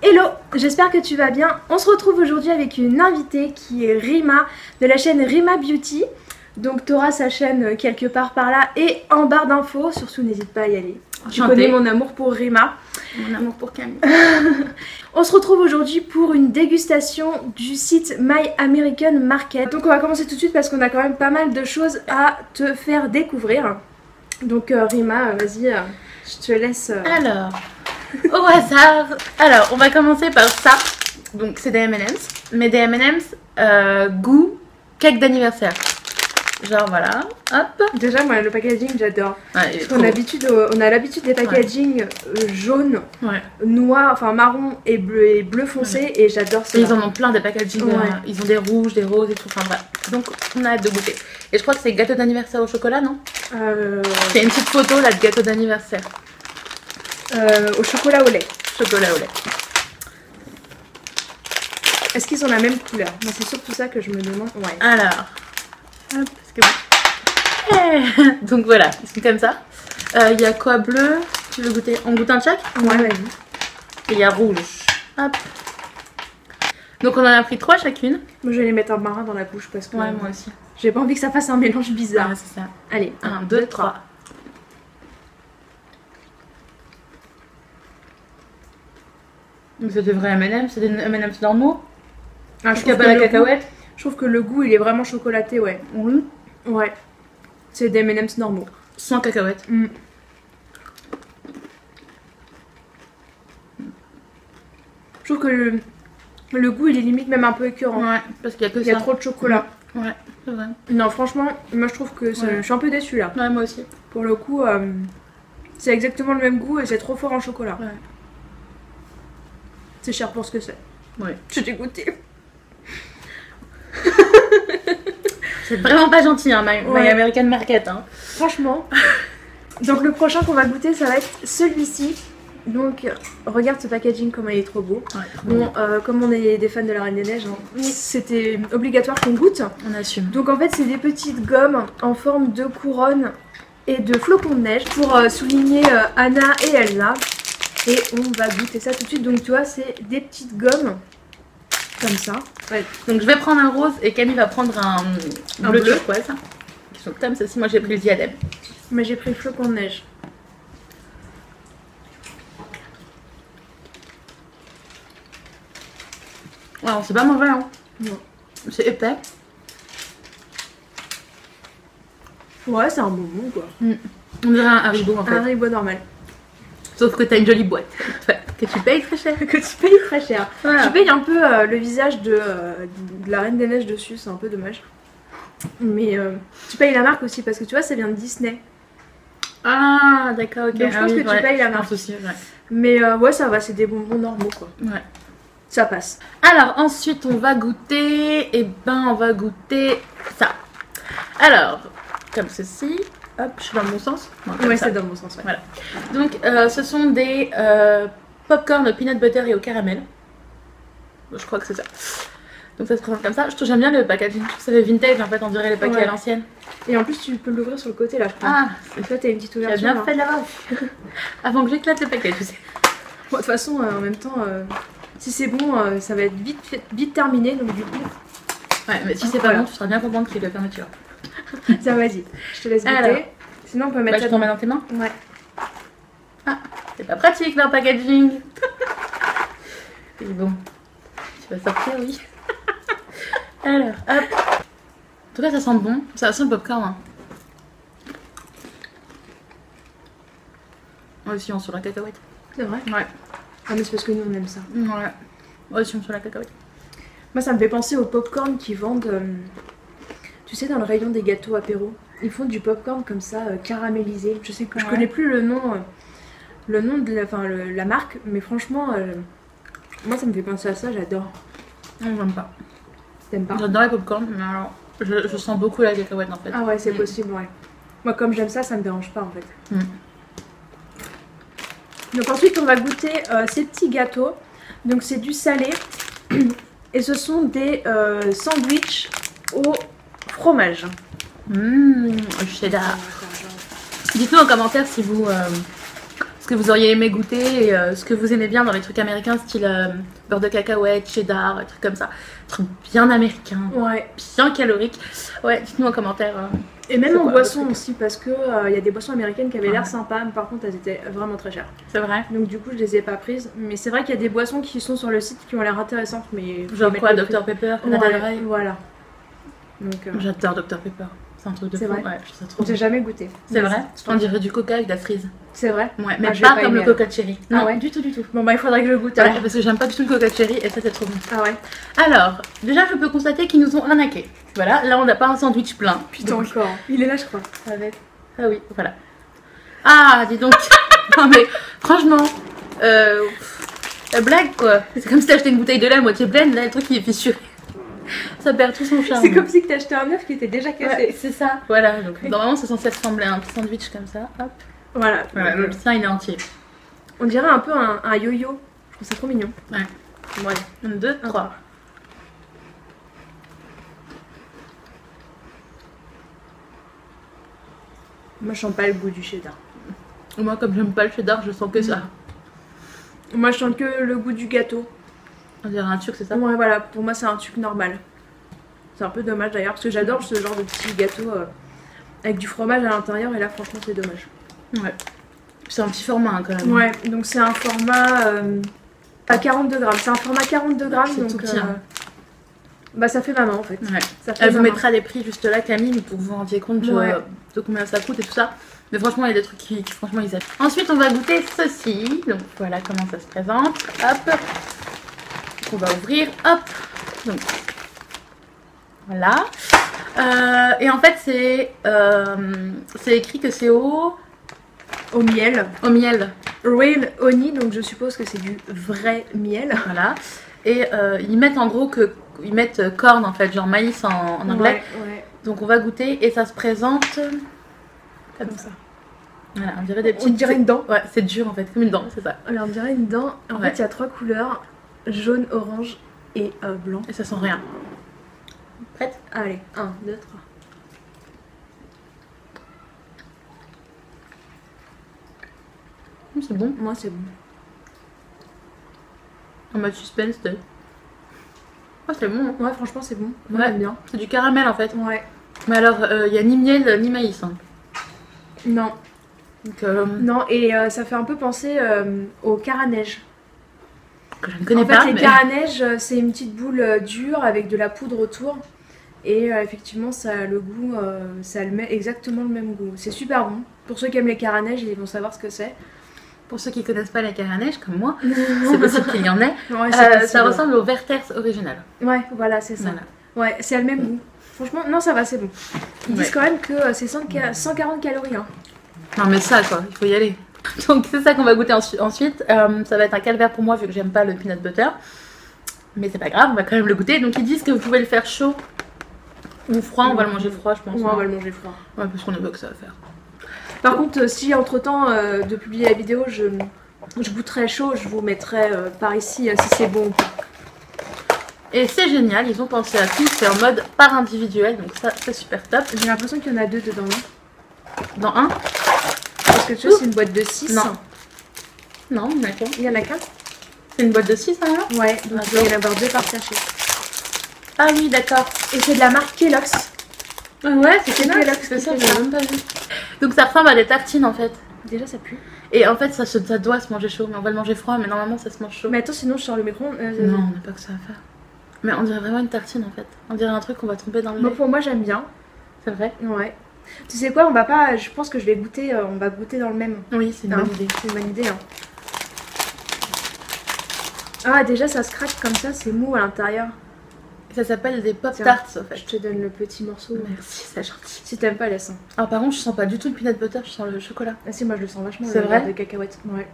Hello, j'espère que tu vas bien. On se retrouve aujourd'hui avec une invitée qui est Rima de la chaîne Rima Beauty. Donc tu auras sa chaîne quelque part par là et en barre d'infos. Surtout n'hésite pas à y aller. Tu connais mon amour pour Rima. Mon amour pour Camille. On se retrouve aujourd'hui pour une dégustation du site My American Market. Donc on va commencer tout de suite parce qu'on a quand même pas mal de choses à te faire découvrir. Donc Rima, vas-y, je te laisse... Alors, au hasard. Alors, on va commencer par ça. Donc c'est des M&M's. Mais des M&M's goût cake d'anniversaire. Genre voilà, hop. Déjà moi le packaging j'adore. Ouais, Parce qu'on a l'habitude des packaging jaunes, noirs, enfin marron et bleu foncé et j'adore ça. Ils en ont plein des packaging, ils ont des rouges, des roses et tout, enfin bref. Donc on a hâte de goûter. Et je crois que c'est gâteau d'anniversaire au chocolat, non? C'est une petite photo là de gâteau d'anniversaire. Au chocolat au lait. Chocolat au lait. Est-ce qu'ils ont la même couleur? Moi c'est surtout ça que je me demande. Ouais. Alors, hop, donc voilà, ils sont comme ça. Il y a quoi bleu? Tu veux goûter? On goûte un de chaque? Ouais, vas-y. Et il y a rouge. Hop. Donc on en a pris 3 chacune. Moi je vais les mettre en marin dans la bouche parce que... Ouais, moi aussi. J'ai pas envie que ça fasse un mélange bizarre. Ouais, c'est ça. Allez, 1, 2, 3. Mais c'est des vrais M&M's, c'est des M&M's normaux. Ah, je trouve pas la cacahuète. Je trouve que le goût il est vraiment chocolaté, ouais. Oui. Ouais. C'est des M&M's normaux. Sans cacahuète. Mm. Je trouve que le goût il est limite même un peu écœurant. Ouais, parce qu'il y a que ça. Il y a trop de chocolat. Ouais, c'est vrai. Non, franchement, moi je trouve que je suis un peu déçue là. Ouais, moi aussi. Pour le coup, c'est exactement le même goût et c'est trop fort en chocolat. Ouais. C'est cher pour ce que c'est. Ouais. Je t'ai goûté. C'est vraiment pas gentil, hein, My American Market. Hein. Franchement. Donc le prochain qu'on va goûter, ça va être celui-ci. Donc regarde ce packaging, comment il est trop beau. Ouais, bon, comme on est des fans de la Reine des Neiges, hein, c'était obligatoire qu'on goûte. On assume. Donc en fait, c'est des petites gommes en forme de couronne et de flocons de neige pour souligner Anna et Elsa. Et on va goûter ça tout de suite. Donc tu vois, c'est des petites gommes comme ça. Ouais. Donc je vais prendre un rose et Camille va prendre un bleu turquoise. Qui sont comme ceci. Moi j'ai pris le diadème. Mais j'ai pris le flocon de neige. Ouais, c'est pas mauvais, hein. Non. C'est épais. Ouais, c'est un bonbon quoi. On dirait un Haribo en fait. Un Haribo normal. Sauf que t'as une jolie boîte. Que tu payes très cher. Que tu payes très cher. Voilà. Tu payes un peu le visage de la Reine des Neiges dessus, c'est un peu dommage. Mais tu payes la marque aussi parce que tu vois, ça vient de Disney. Ah, d'accord, ok. Donc je pense que tu payes la marque. Aussi, ouais. Mais ouais, ça va, c'est des bonbons normaux quoi. Ouais. Ça passe. Alors, ensuite, on va goûter. Et ben, on va goûter ça. Alors, comme ceci. Hop, je suis dans le bon sens. Ouais, c'est dans mon sens. Ouais. Voilà. Donc, ce sont des popcorn au peanut butter et au caramel. Je crois que c'est ça. Donc, ça se présente comme ça. Je trouve j'aime bien le packaging. Je trouve que ça fait vintage en fait, on dirait les paquets à l'ancienne. Et en plus, tu peux l'ouvrir sur le côté là, je crois. Ah, et toi, t'as une petite tu as ouverture. bien fait de l'avoir. Avant que j'éclate le paquet, tu sais. Bon, de toute façon, en même temps, si c'est bon, ça va être vite terminé. Donc, du coup. Ouais, mais si c'est pas bon, tu seras bien contente qu'il y ait la fermeture. Ça vas-y, je te laisse goûter. Alors, sinon, on peut mettre ça. Je t'en mets dans tes mains. Ouais. Ah, c'est pas pratique leur packaging. Et bon, tu vas sortir, oui. Alors, hop. En tout cas, ça sent bon. Ça sent le popcorn. Hein. Aussi, on sur la cacahuète. C'est vrai? Ouais. Ah, mais c'est parce que nous, on aime ça. Ouais. Aussi, on sur la cacahuète. Moi, ça me fait penser aux popcorn qu'ils vendent. Tu sais, dans le rayon des gâteaux apéro, ils font du popcorn comme ça, caramélisé. Je sais que je connais plus le nom de la marque, mais franchement, moi ça me fait penser à ça, j'adore. Non, j'aime pas. T'aimes pas? J'adore les popcorn, mais alors je sens beaucoup la cacahuète en fait. Ah ouais, c'est possible, ouais. Moi, comme j'aime ça, ça me dérange pas en fait. Donc ensuite, on va goûter ces petits gâteaux. Donc c'est du salé et ce sont des sandwichs au fromage. Cheddar. Dites-nous en commentaire si vous ce que vous auriez aimé goûter et ce que vous aimez bien dans les trucs américains, style beurre de cacahuète, cheddar, des trucs comme ça. Des trucs bien américains, Ouais. bien caloriques. Ouais, dites-nous en commentaire. Et même C'est en quoi, boisson votre aussi, parce que y a des boissons américaines qui avaient l'air Ouais. sympas, mais par contre elles étaient vraiment très chères. C'est vrai. Donc du coup je les ai pas prises. Mais c'est vrai qu'il y a des boissons qui sont sur le site qui ont l'air intéressantes, mais Genre je vais quoi, mettre le Dr Pepper, prix. Canada Ouais, Dry. voilà. Donc J'adore Dr Pepper. C'est un truc de C'est fou. vrai. Ouais, je trouve ça trop j'ai bon. jamais goûté. C'est Mais vrai. On dirait du coca avec de la cerise. C'est vrai. Ouais, mais Ah, je vais pas pas comme le aimer, coca cherry. Ah Non, ouais du tout, du tout. Bon bah il faudrait que je goûte Ouais, alors. parce que j'aime pas du tout le coca cherry et ça c'est trop bon. Ah ouais. Alors, déjà je peux constater qu'ils nous ont arnaqué. Voilà, là on n'a pas un sandwich plein. Putain Donc, encore. Il est là je crois. avec... Ah oui, voilà. Ah, dis donc. Non mais, franchement, la blague quoi. C'est comme si t'achetais une bouteille de lait à moitié pleine, là le truc il est fissuré. Ça perd tout son charme. C'est comme si tu achetais un œuf qui était déjà cassé. Ouais, c'est ça. Voilà, donc normalement c'est censé ressembler à un petit sandwich comme ça. Hop. Voilà. Voilà, le tien il est entier. On dirait un peu un yo-yo. Je trouve ça trop mignon. Ouais. Bon allez. 1, 2, 3. Moi je sens pas le goût du cheddar. Moi comme j'aime pas le cheddar, je sens que ça. Moi je sens que le goût du gâteau. On dirait un truc, c'est ça? Ouais voilà, pour moi c'est un truc normal. C'est un peu dommage d'ailleurs parce que j'adore ce genre de petit gâteau avec du fromage à l'intérieur et là franchement c'est dommage. Ouais. C'est un petit format hein, quand même. Ouais, donc c'est un format à 42 grammes. C'est un format 42 grammes C'est donc tout petit, hein. bah ça fait maman en fait. Ouais. Ça fait Elle vous maman. mettra les prix juste là, Camille, pour que vous vous rendiez compte Ouais. de combien ça coûte et tout ça. Mais franchement, il y a des trucs qui franchement, ils achètent. Ensuite, on va goûter ceci. Donc voilà comment ça se présente. Hop. On va ouvrir. Hop. Donc voilà. Et en fait, c'est écrit que c'est au Miel. miel. Real honey, donc je suppose que c'est du vrai miel. Voilà. Et ils mettent en gros ils mettent corn en fait, genre maïs en anglais. Ouais. Donc on va goûter et ça se présente comme ça. Voilà, on dirait des petites. On dirait une dent. Ouais, c'est dur en fait, comme une dent, c'est ça. Alors on dirait une dent. En Ouais. fait il y a 3 couleurs, jaune, orange et blanc. Et ça sent rien. Prête? Allez, 1, 2, 3. C'est bon. Moi c'est bon. En mode suspense. Ah, c'est bon. Hein. Ouais franchement c'est bon. Moi Ouais. j'aime bien. C'est du caramel en fait. Ouais. Mais alors, il y a ni miel ni maïs. Hein. Non. Donc, Non et ça fait un peu penser au caranège. que je ne connais En fait pas. les mais... caranèges c'est une petite boule dure avec de la poudre autour. Et effectivement ça a le goût, ça a exactement le même goût. C'est super bon. Pour ceux qui aiment les caranèges ils vont savoir ce que c'est. Pour ceux qui connaissent pas la caranèche comme moi, c'est possible qu'il y en ait. Ouais, Ça possible. ressemble au Werther's original. Ouais voilà c'est ça. Voilà. Ouais, c'est le même goût. Franchement, non, ça va, c'est bon. Ils disent Ouais. quand même que c'est 140 calories. Hein. Non mais ça quoi, il faut y aller. Donc c'est ça qu'on va goûter ensuite. Ça va être un calvaire pour moi vu que j'aime pas le peanut butter. Mais c'est pas grave, on va quand même le goûter. Donc ils disent que vous pouvez le faire chaud ou froid. On va le manger froid je pense. Ouais, on va le manger froid. Ouais, parce qu'on a vu que ça va faire. Par contre, si entre temps de publier la vidéo, je goûterai chaud, je vous mettrai par ici si c'est bon ou pas. Et c'est génial, ils ont pensé à tout, c'est en mode par individuel, donc ça c'est super top. J'ai l'impression qu'il y en a 2 dedans. Non Dans un? Parce que tu vois, c'est une boîte de 6. Non. Non, d'accord. Il y en a qu'un. C'est une boîte de 6 hein, là? Ouais, donc il va y en avoir 2 par sachet. Ah oui, d'accord. Et c'est de la marque Kellogg's. Ouais, c'est C'est Kellogg's, Kellogg's c'est qui ça, fait j'ai ça. même pas vu. Donc ça ressemble à des tartines en fait. Déjà, ça pue. Et en fait, ça doit se manger chaud, mais on va le manger froid, mais normalement ça se mange chaud. Mais attends, sinon je sors le micro. Non, on n'a pas que ça à faire. Mais on dirait vraiment une tartine en fait. On dirait un truc qu'on va tremper dans le Bon, lait. pour moi, j'aime bien. C'est vrai? Ouais. Tu sais quoi, on va pas. Je pense que je vais goûter. On va goûter dans le même. Oui, c'est une bonne idée. C'est une bonne idée. Hein. Ah, déjà, ça se craque comme ça, c'est mou à l'intérieur. Ça s'appelle des pop tarts en fait. Je te donne le petit morceau. Merci, c'est gentil. Si t'aimes pas, laisse. Hein. Alors par contre, je sens pas du tout le peanut butter, je sens le chocolat. Ah, si, moi je le sens vachement. C'est le vrai beurre de cacahuètes. Ouais.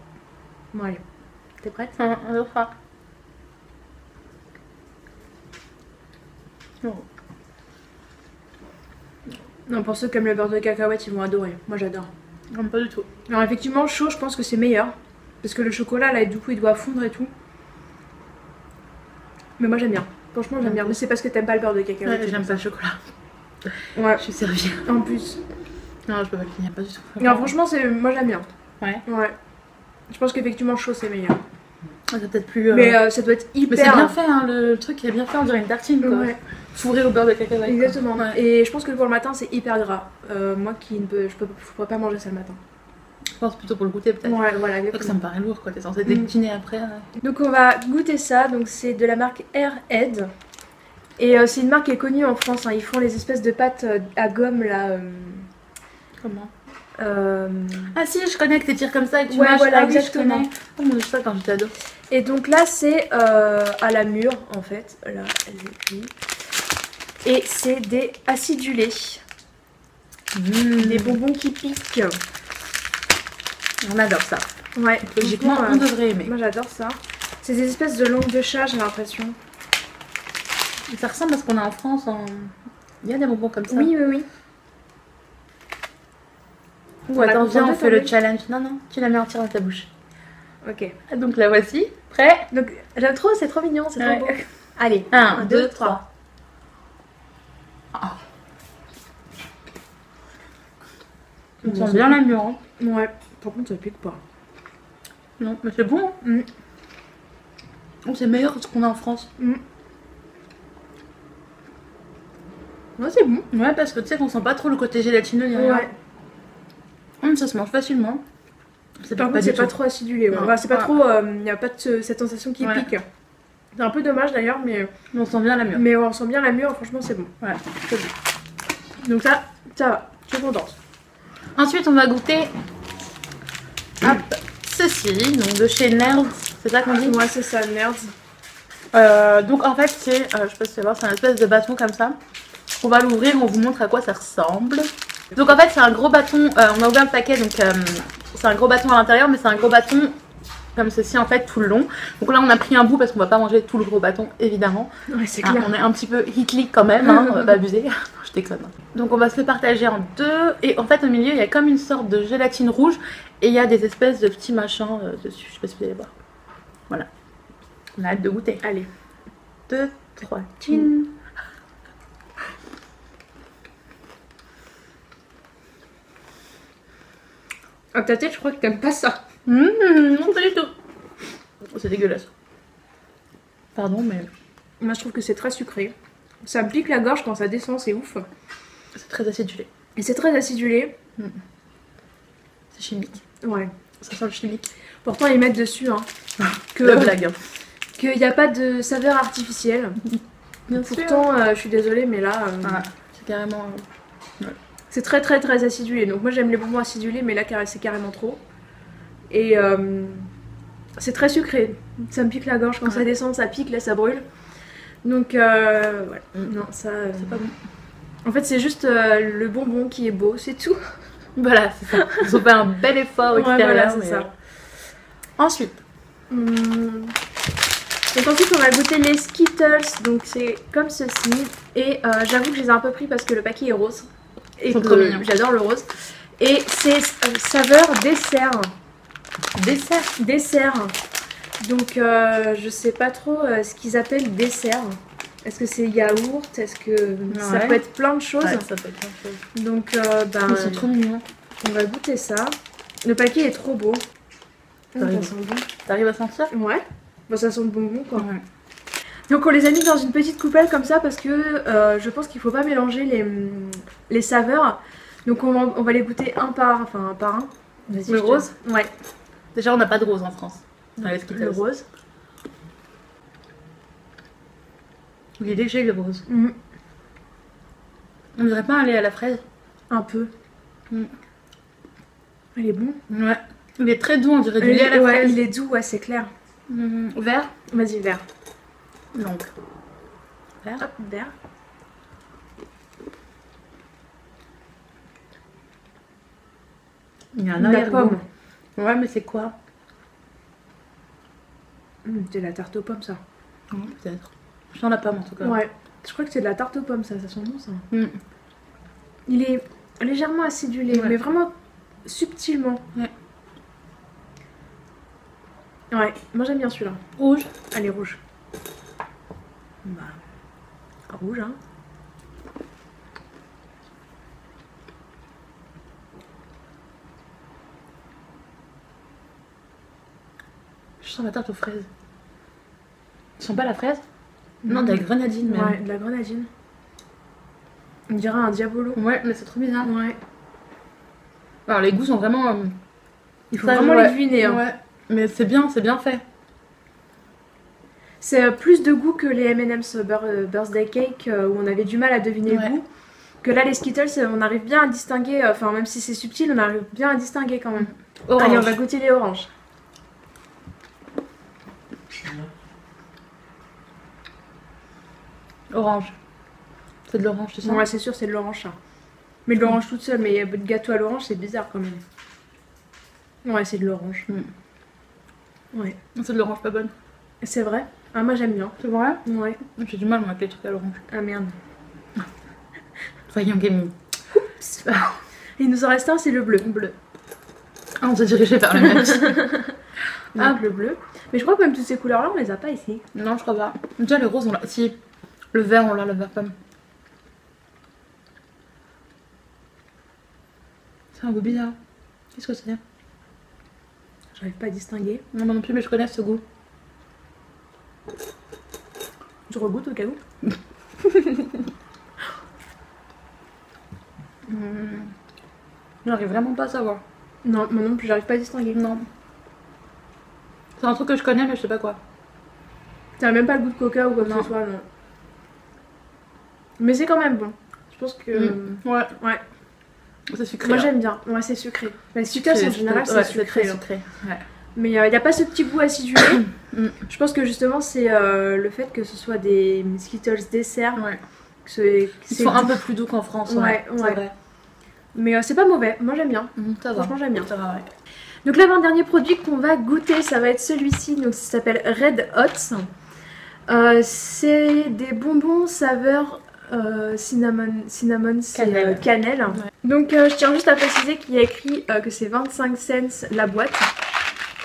Bon, allez. T'es prête? Un autre. Oh. Non, pour ceux qui aiment le beurre de cacahuètes, ils vont adorer. Moi j'adore. Non, pas du tout. Alors, effectivement, chaud, je pense que c'est meilleur. Parce que le chocolat, là, du coup, il doit fondre et tout. Mais moi j'aime bien. Franchement, j'aime bien. Mais c'est parce que t'aimes pas le beurre de cacahuètes. Ouais, j'aime pas le chocolat. Ouais. Je suis servie. En plus. Non, je peux pas le finir, pas du tout. Non, franchement, moi j'aime bien. Ouais. Ouais. Je pense qu'effectivement chaud c'est meilleur. C'est peut-être plus. Mais ça doit être hyper. Mais c'est bien fait, hein, le truc est bien fait, on dirait une tartine quoi. Ouais. Fourré au beurre de cacahuète. Exactement. Ouais. Et je pense que pour le matin c'est hyper gras. Moi qui ne peux, je pourrais pas manger ça le matin. Je pense plutôt pour le goûter peut-être. Ouais, voilà. Que ça me paraît lourd quoi, t'es censé décliner après. Donc on va goûter ça. Donc c'est de la marque Airhead. Et c'est une marque qui est connue en France. Hein. Ils font les espèces de pâtes à gomme là. Comment Ah si, je connais que tu tires comme ça et que tu ouais, mâches. voilà, Ah, oui, exactement. je connais. Oh mon dieu, ça quand j'étais ado. Et donc là c'est à la mûre en fait. Là, elle est écrite. Et c'est des acidulés. Des bonbons qui piquent. On adore ça. Ouais, Logiquement, on devrait aimer. Moi j'adore ça. C'est des espèces de langues de chat, j'ai l'impression. Ça ressemble à ce qu'on a en France. Il y a des bonbons comme ça. Oui, oui, oui. Ou attends, viens, on fait le challenge. Non, non, tu la mets entière dans ta bouche. Ok. Donc la voici. Prêt? Donc j'aime trop, c'est trop mignon, c'est trop beau. Allez, 1, 2, 3. On sent bien la mûre. Hein. Ouais, par contre ça pique pas. Non, mais c'est bon. Hein. Oh, c'est meilleur que ce qu'on a en France. Ouais, c'est bon. Ouais, parce que tu sais qu'on sent pas trop le côté gélatineux ni rien. Ouais. Ça se mange facilement. Par contre, c'est pas trop acidulé. Ouais. Enfin, c'est pas trop. Il n'y a pas de cette sensation qui pique. C'est un peu dommage d'ailleurs, mais. On sent bien la mûre. Mais on sent bien la mûre, franchement, c'est bon. Ouais, c'est bon. Donc, ça va. Je suis contente. Ensuite, on va goûter. Hop, ceci, donc de chez Nerds. C'est ça qu'on dit? Ouais, c'est ça, Nerds. Donc en fait, c'est. Je sais pas si tu vas voir, c'est un espèce de bâton comme ça. On va l'ouvrir, on vous montre à quoi ça ressemble. Donc en fait, c'est un gros bâton. On a ouvert le paquet, donc c'est un gros bâton à l'intérieur, mais c'est un gros bâton comme ceci en fait tout le long. Donc là, on a pris un bout parce qu'on va pas manger tout le gros bâton, évidemment. Ouais, c'est clair. On est un petit peu hitly quand même, hein, on va pas abuser. Je déconne. Donc on va se le partager en deux. Et en fait, au milieu, il y a comme une sorte de gélatine rouge et il y a des espèces de petits machins dessus. Je sais pas si vous allez voir. Voilà. On a hâte de goûter. Allez. 2, 3, chin. À ta tête, je crois que t'aimes pas ça. Non, pas du tout. C'est dégueulasse. Pardon, mais. Moi, je trouve que c'est très sucré. Ça me pique la gorge quand ça descend, c'est ouf. C'est très acidulé. Et c'est très acidulé. C'est chimique. Ouais. Ça sent le chimique. Pourtant, ils mettent dessus que la blague. qu'il n'y a pas de saveur artificielle. Bien Pourtant, je suis désolée, mais là, c'est carrément. c'est très très très acidulé. Donc moi, j'aime les bonbons acidulés, mais là, c'est carrément trop. Et c'est très sucré. Ça me pique la gorge quand ça descend, ça pique, là, ça brûle. Donc, ouais. Non, ça. C'est pas bon. En fait, c'est juste le bonbon qui est beau, c'est tout. Voilà, c'est ça. Ils ont fait un bel effort extérieur. Voilà, c'est ça. Ensuite. Donc ensuite, on va goûter les Skittles. Donc c'est comme ceci. Et j'avoue que je les ai un peu pris parce que le paquet est rose. Et que j'adore le rose. Et c'est saveur dessert. Dessert. Donc je sais pas trop ce qu'ils appellent dessert. Est-ce que c'est yaourt? Est-ce que ça peut être plein de choses? Ouais, ça peut être plein de choses. Donc c'est trop mignon. On va goûter ça. Le paquet est trop beau. Ça sent bon. T'arrives à sentir? Ouais. Bon, ça sent le bonbon quoi. Ouais. Donc on les a mis dans une petite coupelle comme ça parce que je pense qu'il faut pas mélanger les saveurs. Donc on va les goûter un par un. Le rose? Ouais. Déjà on n'a pas de rose en France. Le rose. Il est léger le rose. On dirait pas aller à la fraise? Un peu. Il est bon. Ouais. Il est très doux, on dirait du lait à la fraise. Il est doux, ouais, c'est clair. Vert? Vas-y, vert. Donc. Vert. Hop, vert. Il y a un la pomme. Ouais, mais c'est quoi? C'est la tarte aux pommes, ça. Peut-être. Je sens la pomme en tout cas. Ouais. Je crois que c'est de la tarte aux pommes, ça sent bon ça. Il est légèrement acidulé, mais vraiment subtilement. Ouais, moi j'aime bien celui-là. Rouge. Allez, rouge. Bah, rouge, hein. sent la tarte aux fraises. Tu sens pas la fraise? Non, de la grenadine même. Ouais, de la grenadine. On dirait un diabolo. Ouais, mais c'est trop bizarre. Ouais. Alors les goûts sont vraiment... Il faut vraiment les deviner. Hein. Ouais, mais c'est bien fait. C'est plus de goût que les M&M's Birthday Cake où on avait du mal à deviner le goût. Que là les Skittles on arrive bien à distinguer, enfin même si c'est subtil on arrive bien à distinguer quand même. Orange. Allez on va goûter les oranges. Orange. C'est de l'orange, tu sens? Ouais c'est sûr c'est de l'orange ça. Mais de l'orange toute seule, mais de gâteau à l'orange c'est bizarre quand même. Ouais c'est de l'orange. Ouais. C'est de l'orange pas bonne. C'est vrai? Ah moi j'aime bien. C'est vrai? Ouais. J'ai du mal moi avec les trucs à l'orange. Ah merde. Voyons Camille. Oups. Il nous en reste un, c'est le bleu. Bleu. Ah, on s'est dirigé vers le même. Ah, le bleu. Mais je crois que même toutes ces couleurs-là, on les a pas ici. Non, je crois pas. Déjà, le rose, on l'a. Si. Le vert, on l'a, le vert pomme. C'est un goût bizarre. Qu'est-ce que c'est? J'arrive pas à distinguer. Non, moi non plus, mais je connais ce goût. Je regoute au cas où. J'arrive vraiment pas à savoir. Non, moi non plus, j'arrive pas à distinguer. Non. C'est un truc que je connais, mais je sais pas quoi. T'as même pas le goût de coca ou quoi que ce soit, non. Mais c'est quand même bon. Je pense que. Ouais. Ouais. C'est sucré. Moi là. j'aime bien. Ouais, c'est sucré. Les Skittles en général, c'est sucré. Très sucré. Ouais. Mais il n'y a pas ce petit goût acidulé. Je pense que justement, c'est le fait que ce soit des Skittles dessert. Ouais. Ils sont un peu plus doux qu'en France. Ouais, c'est vrai. Mais c'est pas mauvais. Moi j'aime bien. Ça va. Franchement, j'aime bien. Ça va, ouais. Donc l'avant-dernier produit qu'on va goûter, ça va être celui-ci. Donc ça s'appelle Red Hot. C'est des bonbons saveur cinnamon c'est cannelle. Ouais. Donc je tiens juste à préciser qu'il y a écrit que c'est 25 cents la boîte.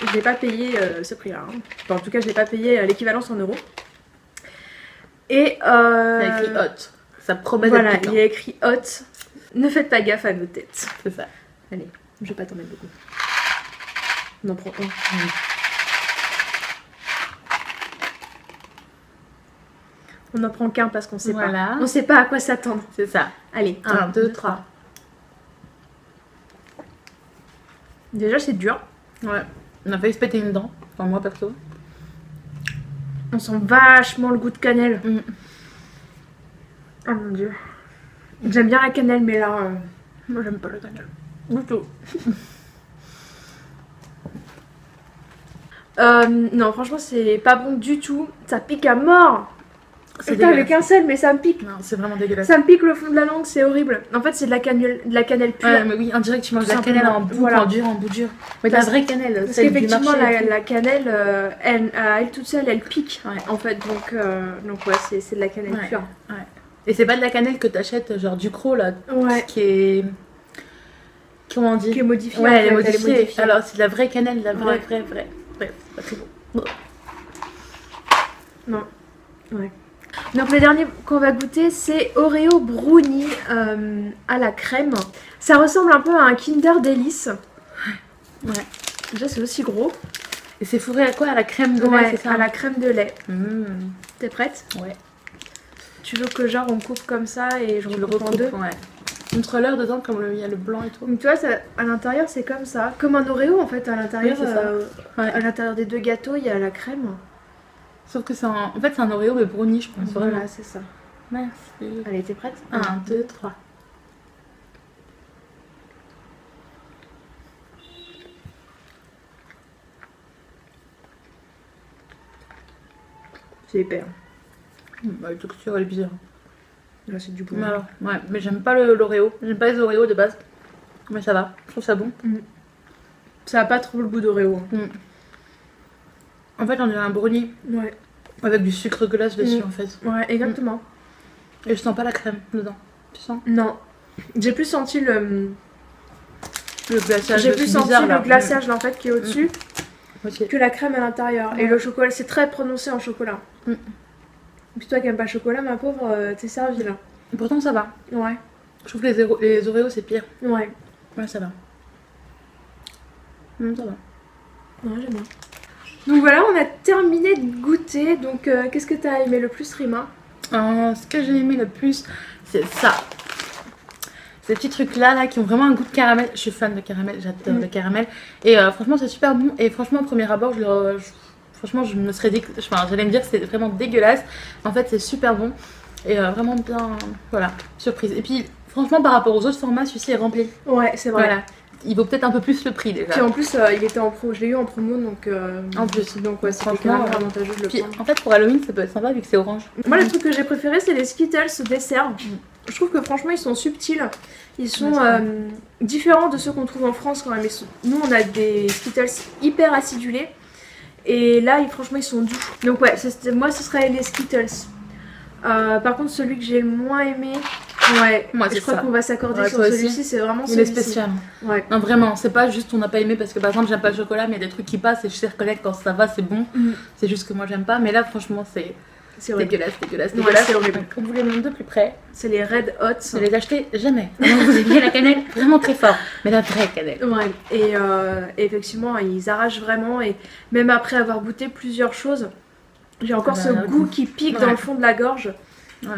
Je n'ai pas payé ce prix-là. Hein. Enfin, en tout cas, je n'ai pas payé l'équivalence en euros. Et Il y a écrit hot. Ça promet d'être voilà, piquant. il y a écrit hot. Ne faites pas gaffe à nos têtes. C'est ça. Allez, je vais pas t'en mettre beaucoup. On en prend un. On n'en prend qu'un parce qu'on sait pas. On sait pas à quoi s'attendre. C'est ça. Allez, 1, 2, 3. Déjà, c'est dur. Ouais. On a failli se péter une dent. Enfin, moi perso. On sent vachement le goût de cannelle. Oh mon dieu. J'aime bien la cannelle, mais là. Moi, j'aime pas la cannelle. Du tout. Non, franchement, c'est pas bon du tout. Ça pique à mort. Putain, avec un seul, mais ça me pique. Non, c'est vraiment dégueulasse. Ça me pique le fond de la langue, c'est horrible. En fait, c'est de la cannelle pure. Ouais, mais oui, on dirait que tu manges de la cannelle en bout, voilà. en dur. Mais la vraie cannelle, parce qu'effectivement, la cannelle, elle toute seule, elle pique. Ouais. En fait, donc ouais, c'est de la cannelle pure. Ouais. Et c'est pas de la cannelle que t'achètes, genre du croc là, ouais. Qui est. Comment on dit? Qui est modifiée. Ouais, en fait, elle est modifiée. modifiée. Alors, c'est de la vraie cannelle, la vraie, ouais. vraie. Bref, c'est pas très bon. Non. Ouais. Donc le dernier qu'on va goûter c'est Oreo Brownie à la crème. Ça ressemble un peu à un Kinder Delice. Ouais. Déjà c'est aussi gros. Et c'est fourré à quoi? À la crème de lait, c'est ça? À la crème de lait. T'es prête? Ouais. Tu veux que genre on coupe comme ça et je le recoupe en deux? Ouais. Montre-leur dedans comme il y a le blanc et tout. Donc tu vois ça, à l'intérieur c'est comme ça. Comme un Oreo en fait à l'intérieur. Oui, ouais. À l'intérieur des deux gâteaux il y a la crème. Sauf que c'est en fait c'est un Oreo mais brownie je pense. Voilà c'est ça. Merci. Allez t'es prête? 1, 2, 3. C'est hyper. Bah, la texture elle est bizarre. Là c'est du bon. Mais alors, ouais, mais j'aime pas l'Oreo. J'aime pas les Oreos de base. Mais ça va, je trouve ça bon. Ça a pas trop le goût d'Oreo. En fait on dirait un brownie. Ouais. Avec du sucre glace dessus en fait. Ouais, exactement. Et je sens pas la crème dedans. Tu sens? Non. J'ai plus senti le glaçage. J'ai plus senti le glaçage là en fait qui est au-dessus que la crème à l'intérieur. Et le chocolat, c'est très prononcé en chocolat. Puis toi qui aimes pas le chocolat, ma pauvre, t'es servie là. Et pourtant ça va. Ouais. Je trouve que les Oreos c'est pire. Ouais. Ouais, ça va. Ça va. Ouais, j'aime bien. Donc voilà, on a terminé de goûter. Donc qu'est-ce que tu as aimé le plus, Rima? Ce que j'ai aimé le plus, c'est ça. Ces petits trucs là qui ont vraiment un goût de caramel. Je suis fan de caramel, j'adore le caramel. Et franchement, c'est super bon. Et franchement, au premier abord, franchement, je me serais dit que j'allais me dire que c'est vraiment dégueulasse. En fait, c'est super bon. Et vraiment bien, voilà, surprise. Et puis, franchement, par rapport aux autres formats, celui-ci est rempli. Ouais, c'est vrai. Voilà. Il vaut peut-être un peu plus le prix déjà. Puis en plus, il était en pro, je l'ai eu en promo donc. En plus, donc ouais, c'est quand même avantageux de le puis, prendre. en fait, pour Halloween, ça peut être sympa vu que c'est orange. Moi, les trucs que j'ai préférés, c'est les Skittles dessert. Je trouve que franchement, ils sont subtils. Ils sont différents de ceux qu'on trouve en France quand même. Nous, on a des Skittles hyper acidulés. Et là, franchement, ils sont doux. Donc ouais, moi, ce serait les Skittles. Par contre, celui que j'ai le moins aimé, ouais, moi, je crois qu'on va s'accorder sur celui-ci. C'est vraiment celui-ci. Il est spécial. Ouais. Non, vraiment, c'est pas juste on n'a pas aimé parce que par exemple, j'aime pas le chocolat, mais il y a des trucs qui passent et je sais reconnaître quand ça va, c'est bon. C'est juste que moi, j'aime pas. Mais là, franchement, c'est dégueulasse. Ouais, c'est horrible. On vous les montre de plus près. C'est les Red Hot. Ne les achetez jamais. Vous aimez la cannelle vraiment très fort, mais la vraie cannelle. Ouais, et effectivement, ils arrachent vraiment. Et même après avoir goûté plusieurs choses, j'ai encore ce goût qui pique dans le fond de la gorge. Ouais.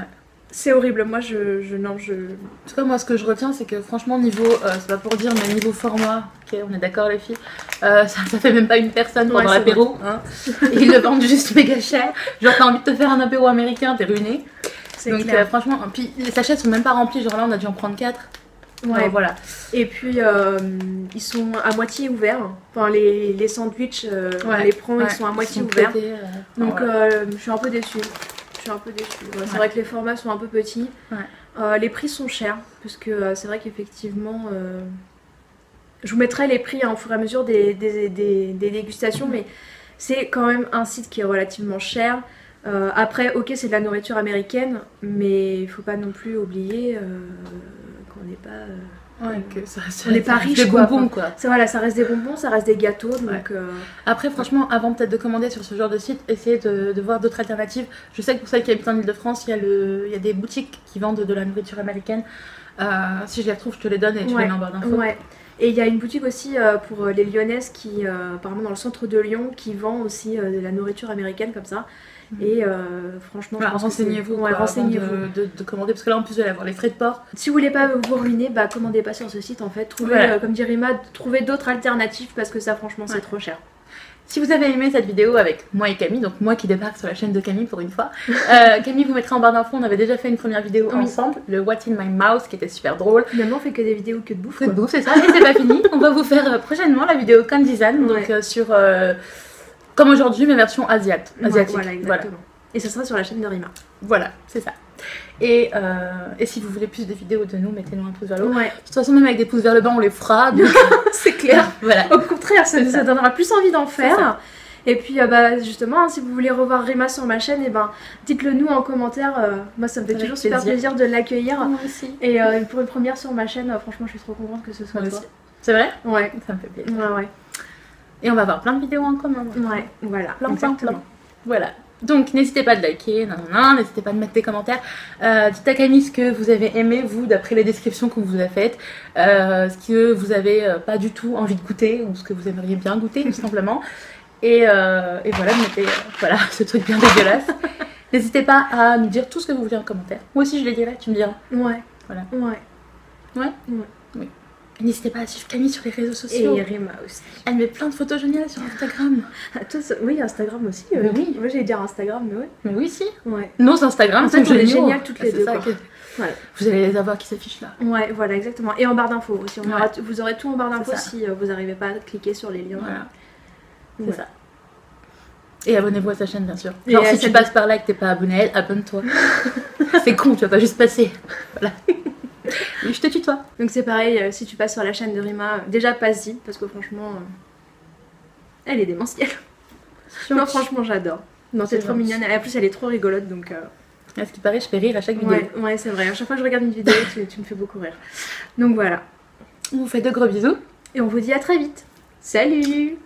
C'est horrible. Moi, En tout cas, moi, ce que je retiens, c'est que franchement, niveau, c'est pas pour dire, mais niveau format, ok, on est d'accord, les filles, ça fait même pas une personne pendant l'apéro. Hein. Et ils le vendent juste méga cher. Genre, t'as envie de te faire un apéro américain, t'es ruiné. Donc, franchement, puis les sachets sont même pas remplis. Genre là, on a dû en prendre 4. Ouais. Alors, voilà. Et puis, ils sont à moitié ouverts. Enfin, les sandwichs, on les prend, ils sont à moitié ouverts. Donc, je suis un peu déçue. C'est vrai que les formats sont un peu petits. Les prix sont chers, parce que c'est vrai qu'effectivement, je vous mettrai les prix au fur et à mesure des dégustations, mais c'est quand même un site qui est relativement cher. Après, ok, c'est de la nourriture américaine, mais il faut pas non plus oublier qu'on n'est pas... on n'est pas riche, des bonbons quoi. Ça reste des bonbons, ça reste des gâteaux. Donc, Après, franchement, avant peut-être de commander sur ce genre de site, essayez de voir d'autres alternatives. Je sais que pour celles qui habitent en Ile-de-France, il y a des boutiques qui vendent de la nourriture américaine. Si je les retrouve, je te les donne et tu les mets en barre d'infos. Ouais. Et il y a une boutique aussi pour les Lyonnaises qui, apparemment dans le centre de Lyon, qui vend aussi de la nourriture américaine comme ça. Et franchement, renseignez-vous de commander, parce que là en plus vous allez avoir les frais de port. Si vous voulez pas vous ruiner, commandez pas sur ce site en fait. Trouvez, comme dit Rima, trouvez d'autres alternatives parce que ça franchement c'est trop cher. Si vous avez aimé cette vidéo avec moi et Camille, donc moi qui débarque sur la chaîne de Camille pour une fois, Camille vous mettra en barre d'infos, on avait déjà fait une première vidéo ensemble, le What's in my mouth qui était super drôle. Finalement on fait que des vidéos que de bouffe. C'est ça, et c'est pas fini, on va vous faire prochainement la vidéo Kandizan, donc sur... comme aujourd'hui, mais version asiatique. Voilà, exactement. Voilà. Et ça sera sur la chaîne de Rima. Voilà, c'est ça. Et si vous voulez plus de vidéos de nous, mettez-nous un pouce vers le haut. Ouais. De toute façon, même avec des pouces vers le bas, on les fera. Donc... c'est clair. Voilà. Au contraire, ça nous donnera plus envie d'en faire. Et puis justement, si vous voulez revoir Rima sur ma chaîne, dites-le nous en commentaire. Moi, ça me fait toujours super plaisir de l'accueillir. Moi aussi. Et pour une première sur ma chaîne, franchement, je suis trop contente que ce soit toi. C'est vrai? Ouais. Ça me fait plaisir. Ouais. Et on va avoir plein de vidéos en commun. Ouais, voilà. Plein. Voilà. Donc n'hésitez pas de liker, n'hésitez pas de mettre des commentaires. Dites à Camille ce que vous avez aimé, vous, d'après les descriptions qu'on vous a faites. Ce que vous avez pas du tout envie de goûter, ou ce que vous aimeriez bien goûter, tout simplement. Et voilà, mettez ce truc bien dégueulasse. N'hésitez pas à nous dire tout ce que vous voulez en commentaire. Moi aussi je les dirai, tu me diras. Ouais. Voilà. Ouais. Oui. N'hésitez pas à suivre Camille sur les réseaux sociaux. Et Rima aussi. Elle met plein de photos géniales sur Instagram. Oui, Instagram aussi. Oui. Moi j'allais dire Instagram, mais ouais. Mais oui, si. Ouais. Nos Instagram sont géniales toutes les deux. Voilà. Vous allez les avoir qui s'affichent là. Ouais, voilà, exactement. Et en barre d'infos aussi. Vous aurez tout en barre d'infos si vous n'arrivez pas à cliquer sur les liens. Voilà. C'est ça. Et abonnez-vous à sa chaîne, bien sûr. Genre, si tu passes par là et que t'es pas abonné à elle, abonne-toi. C'est con, tu vas pas juste passer. Voilà. Et je te tutoie. Donc c'est pareil, si tu passes sur la chaîne de Rima, déjà passe-y, parce que franchement, elle est démentielle. Non, franchement, j'adore. Non, c'est trop mignonne. Et en plus, elle est trop rigolote, donc... À ce qui paraît, je fais rire à chaque vidéo. Ouais, c'est vrai. À chaque fois que je regarde une vidéo, tu me fais beaucoup rire. Donc voilà. On vous fait de gros bisous. Et on vous dit à très vite. Salut!